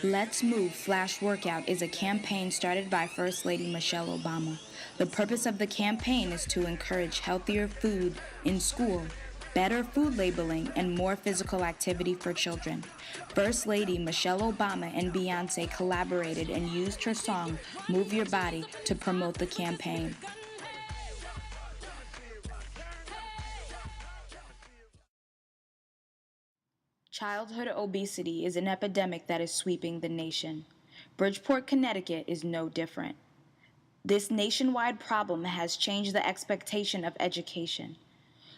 Let's Move Flash Workout is a campaign started by First Lady Michelle Obama. The purpose of the campaign is to encourage healthier food in school, better food labeling, and more physical activity for children. First Lady Michelle Obama and Beyoncé collaborated and used her song Move Your Body to promote the campaign. Childhood obesity is an epidemic that is sweeping the nation. Bridgeport, Connecticut is no different. This nationwide problem has changed the expectation of education.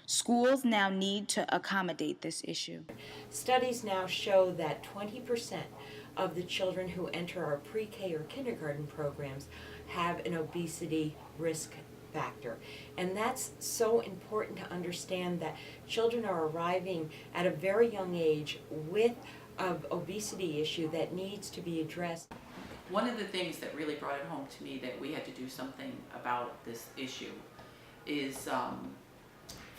Schools now need to accommodate this issue. Studies now show that 20% of the children who enter our pre-K or kindergarten programs have an obesity risk factor. And that's so important to understand that children are arriving at a very young age with an obesity issue that needs to be addressed. One of the things that really brought it home to me that we had to do something about this issue is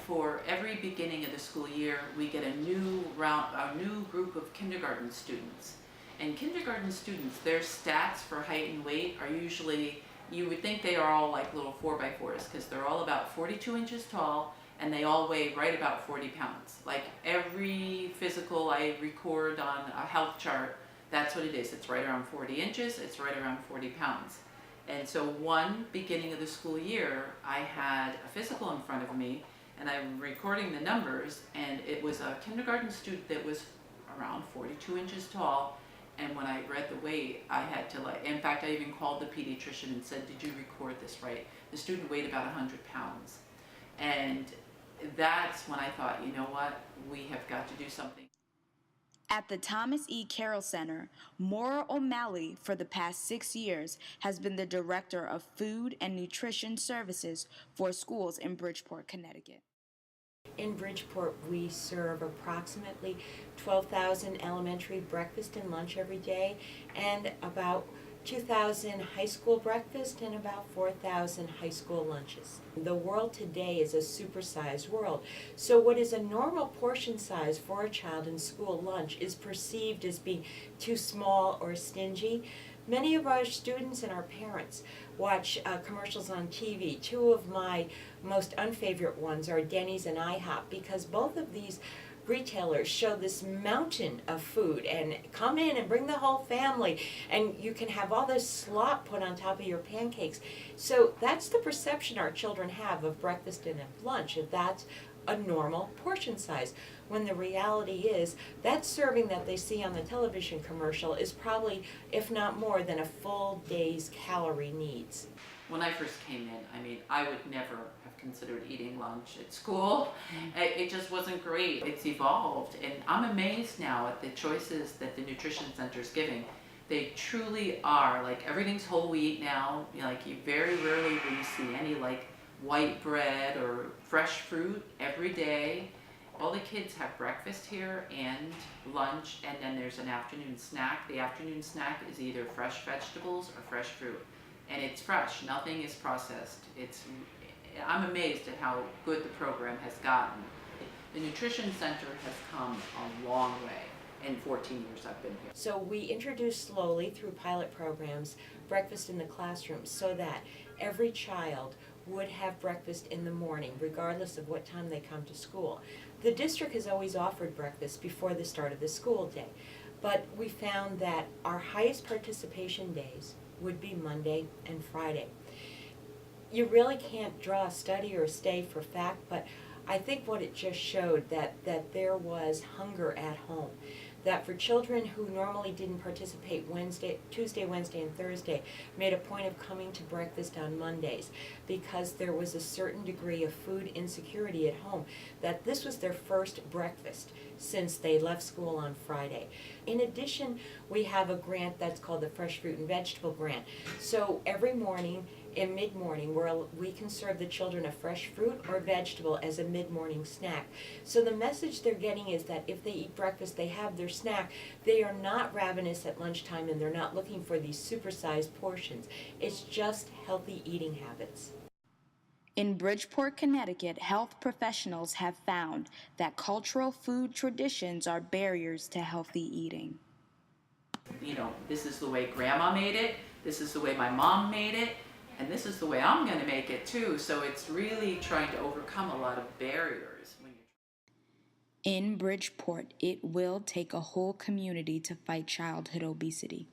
for every beginning of the school year, we get a new group of kindergarten students. And kindergarten students, their stats for height and weight are usually, you would think they are all like little 4x4s because they're all about 42 inches tall and they all weigh right about 40 pounds. Like every physical I record on a health chart, that's what it is. It's right around 40 inches, it's right around 40 pounds. And so one beginning of the school year, I had a physical in front of me and I'm recording the numbers, and it was a kindergarten student that was around 42 inches tall. And when I read the weight, I had to in fact, I even called the pediatrician and said, did you record this right? The student weighed about 100 pounds. And that's when I thought, you know what, we have got to do something. At the Thomas E. Carroll Center, Maura O'Malley, for the past 6 years, has been the Director of Food and Nutrition Services for schools in Bridgeport, Connecticut. In Bridgeport, we serve approximately 12,000 elementary breakfast and lunch every day, and about 2,000 high school breakfast and about 4,000 high school lunches. The world today is a supersized world. So what is a normal portion size for a child in school lunch is perceived as being too small or stingy. Many of our students and our parents watch commercials on TV. Two of my most unfavorite ones are Denny's and IHOP, because both of these retailers show this mountain of food and come in and bring the whole family, and you can have all this slop put on top of your pancakes. So that's the perception our children have of breakfast and lunch, and that's a normal portion size, when the reality is that serving that they see on the television commercial is probably, if not more, than a full day's calorie needs. When I first came in, I mean, I would never have considered eating lunch at school. It just wasn't great. It's evolved, and I'm amazed now at the choices that the nutrition center is giving. They truly are, like, everything's whole wheat now. You know, like, you very rarely will you see any like white bread or fresh fruit every day. All the kids have breakfast here and lunch, and then there's an afternoon snack. The afternoon snack is either fresh vegetables or fresh fruit. And it's fresh, nothing is processed. I'm amazed at how good the program has gotten. The Nutrition Center has come a long way in 14 years I've been here. So we introduced slowly through pilot programs breakfast in the classroom so that every child would have breakfast in the morning, regardless of what time they come to school. The district has always offered breakfast before the start of the school day, but we found that our highest participation days would be Monday and Friday. You really can't draw a study or a stay for fact, but I think what it just showed that there was hunger at home. That for children who normally didn't participate Tuesday, Wednesday, and Thursday made a point of coming to breakfast on Mondays because there was a certain degree of food insecurity at home, that this was their first breakfast since they left school on Friday. In addition, we have a grant that's called the Fresh Fruit and Vegetable Grant. So every morning, in mid-morning, we can serve the children a fresh fruit or vegetable as a mid-morning snack. So the message they're getting is that if they eat breakfast, they have their snack. They are not ravenous at lunchtime, and they're not looking for these supersized portions. It's just healthy eating habits. In Bridgeport, Connecticut, health professionals have found that cultural food traditions are barriers to healthy eating. You know, this is the way grandma made it, this is the way my mom made it, and this is the way I'm gonna make it too. So it's really trying to overcome a lot of barriers. In Bridgeport, it will take a whole community to fight childhood obesity.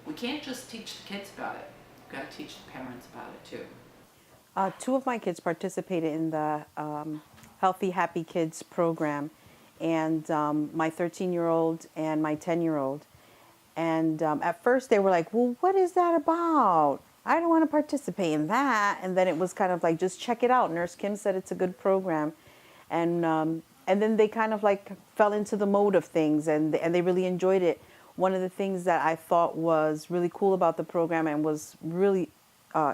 We can't just teach the kids about it, we've got to teach the parents about it too. Two of my kids participated in the Healthy Happy Kids program, and my 13-year-old and my 10-year-old. And at first they were like, well, what is that about? I don't want to participate in that. And then it was kind of like, just check it out. Nurse Kim said it's a good program. And then they kind of like fell into the mode of things, and they really enjoyed it. One of the things that I thought was really cool about the program and was really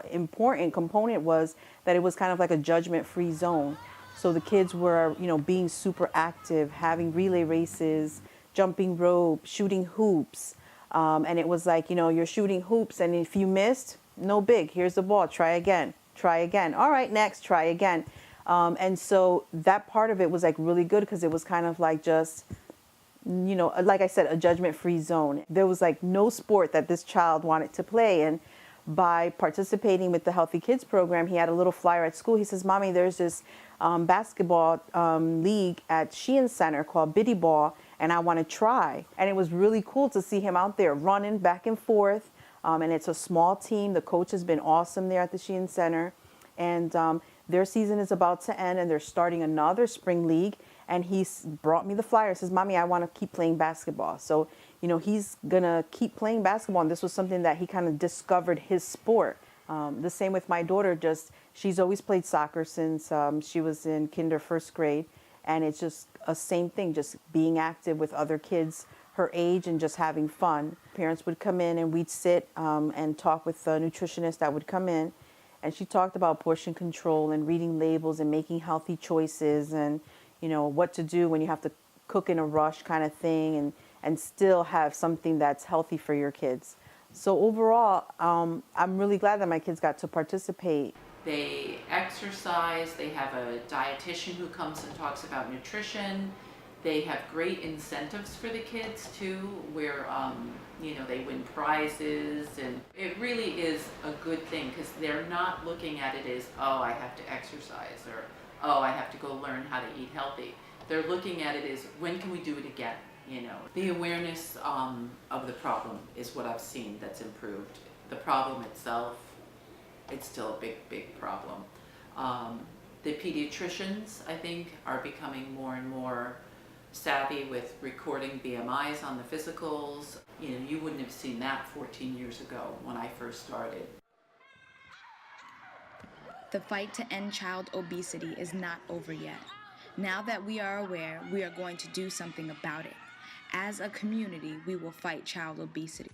important component was that it was kind of like a judgment-free zone. So the kids were, you know, being super active, having relay races, jumping rope, shooting hoops. And it was like, you know, you're shooting hoops, and if you missed, no big, here's the ball, try again, try again. All right, next, try again. And so that part of it was like really good, because it was kind of like just, you know, like I said, a judgment-free zone. There was like no sport that this child wanted to play. And by participating with the Healthy Kids program, he had a little flyer at school. He says, Mommy, there's this basketball league at Sheehan Center called Biddy Ball, and I want to try. And it was really cool to see him out there running back and forth. And it's a small team. The coach has been awesome there at the Sheehan Center. And their season is about to end, and they're starting another spring league. And he's brought me the flyer. Says, Mommy, I want to keep playing basketball. So, you know, he's going to keep playing basketball. And this was something that he kind of discovered his sport. The same with my daughter. She's always played soccer since she was in first grade. And it's just a same thing, just being active with other kids her age and just having fun. Parents would come in and we'd sit and talk with the nutritionist that would come in. And she talked about portion control and reading labels and making healthy choices, and you know, what to do when you have to cook in a rush kind of thing, and still have something that's healthy for your kids. So overall, I'm really glad that my kids got to participate. They exercise, they have a dietitian who comes and talks about nutrition. They have great incentives for the kids too, where you know, they win prizes, and it really is a good thing, because they're not looking at it as, oh, I have to exercise, or oh, I have to go learn how to eat healthy. They're looking at it as, when can we do it again? You know, the awareness of the problem is what I've seen that's improved. The problem itself, it's still a big problem. The pediatricians, I think, are becoming more and more savvy with recording BMIs on the physicals. You know, you wouldn't have seen that 14 years ago when I first started. The fight to end child obesity is not over yet. Now that we are aware, we are going to do something about it. As a community, we will fight child obesity.